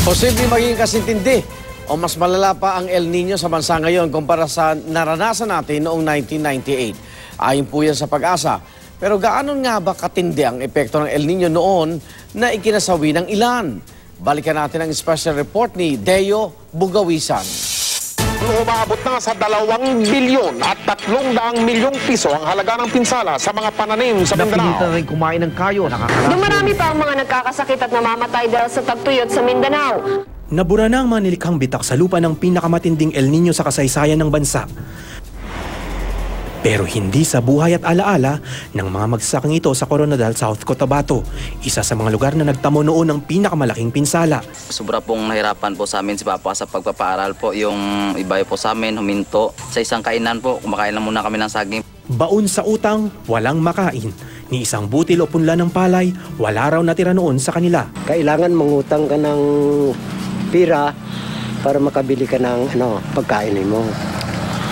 Posibleng maging kasintindi o mas malala pa ang El Nino sa bansa ngayon kumpara sa naranasan natin noong 1998. Ayon po yan sa Pag-asa. Pero gaano nga ba katindi ang epekto ng El Nino noon na ikinasawi ng ilan? Balikan natin ang special report ni Deo Bugawisan. Umaabot na sa 2 bilyon at 300 milyong piso ang halaga ng pinsala sa mga pananim sa Mindanao. Napilitan rin kumain ng kayo. Dumarami pa ang mga nagkakasakit at namamatay dahil sa tagtuyot sa Mindanao. Nabura na ang mga nilikhang bitak sa lupa ng pinakamatinding El Nino sa kasaysayan ng bansa. Pero hindi sa buhay at alaala ng mga magsasaking ito sa Coronadal, South Cotabato, isa sa mga lugar na nagtamo noon ng pinakamalaking pinsala. Sobra pong nahirapan po sa amin si Papa sa pagpapaaral po. Yung iba po sa amin, huminto. Sa isang kainan po, kumakain lang muna kami ng saging. Baon sa utang, walang makain. Ni isang butil o punla ng palay, wala raw natira noon sa kanila. Kailangan mangutang ka ng pira para makabili ka ng pagkain mo.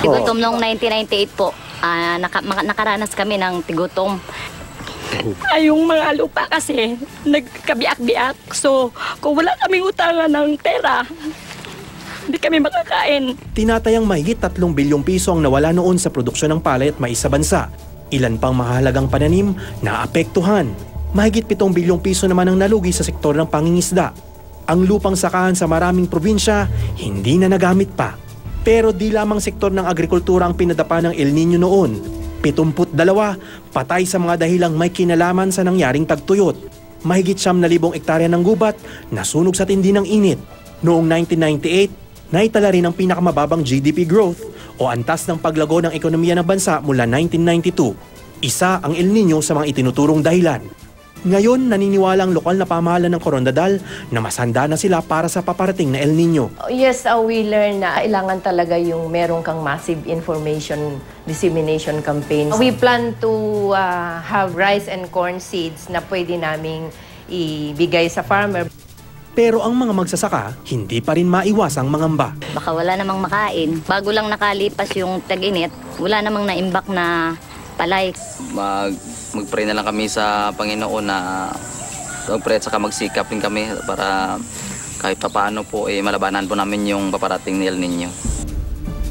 Tigutom noong 1998 po. Nakaranas kami ng tigutom. Ay, yung mga lupa kasi nagkabiak-biak. So, kung wala kaming utangan ng pera, hindi kami makakain. Tinatayang mahigit 3 bilyong piso ang nawala noon sa produksyon ng palay at mais sa bansa. Ilan pang mahalagang pananim na apektuhan. Mahigit 7 bilyong piso naman ang nalugi sa sektor ng pangingisda. Ang lupang sakahan sa maraming probinsya hindi na nagamit pa. Pero di lamang sektor ng agrikultura ang pinadapa ng El Nino noon. 72 patay sa mga dahilang may kinalaman sa nangyaring tagtuyot. Mahigit 9,000 ektarya ng gubat nasunog sa tindi ng init. Noong 1998, naitala rin ang pinakamababang GDP growth o antas ng paglago ng ekonomiya ng bansa mula 1992. Isa ang El Nino sa mga itinuturong dahilan. Ngayon, naniniwala ang lokal na pamahalaan ng Coronadal na mas handa na sila para sa paparating na El Nino. Yes, we learn na kailangan talaga yung meron kang massive information dissemination campaigns. We plan to have rice and corn seeds na pwede naming ibigay sa farmer. Pero ang mga magsasaka, hindi pa rin maiwasang mangamba. Baka wala namang makain. Bago lang nakalipas yung tag-init, wala namang naimbak na palay. Mag-pray na lang kami sa Panginoon na mag-pray at saka magsikap din kami para kahit paano po malabanan po namin yung paparating ni El Nino.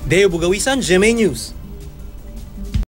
Deo Bugawisan, GMA News.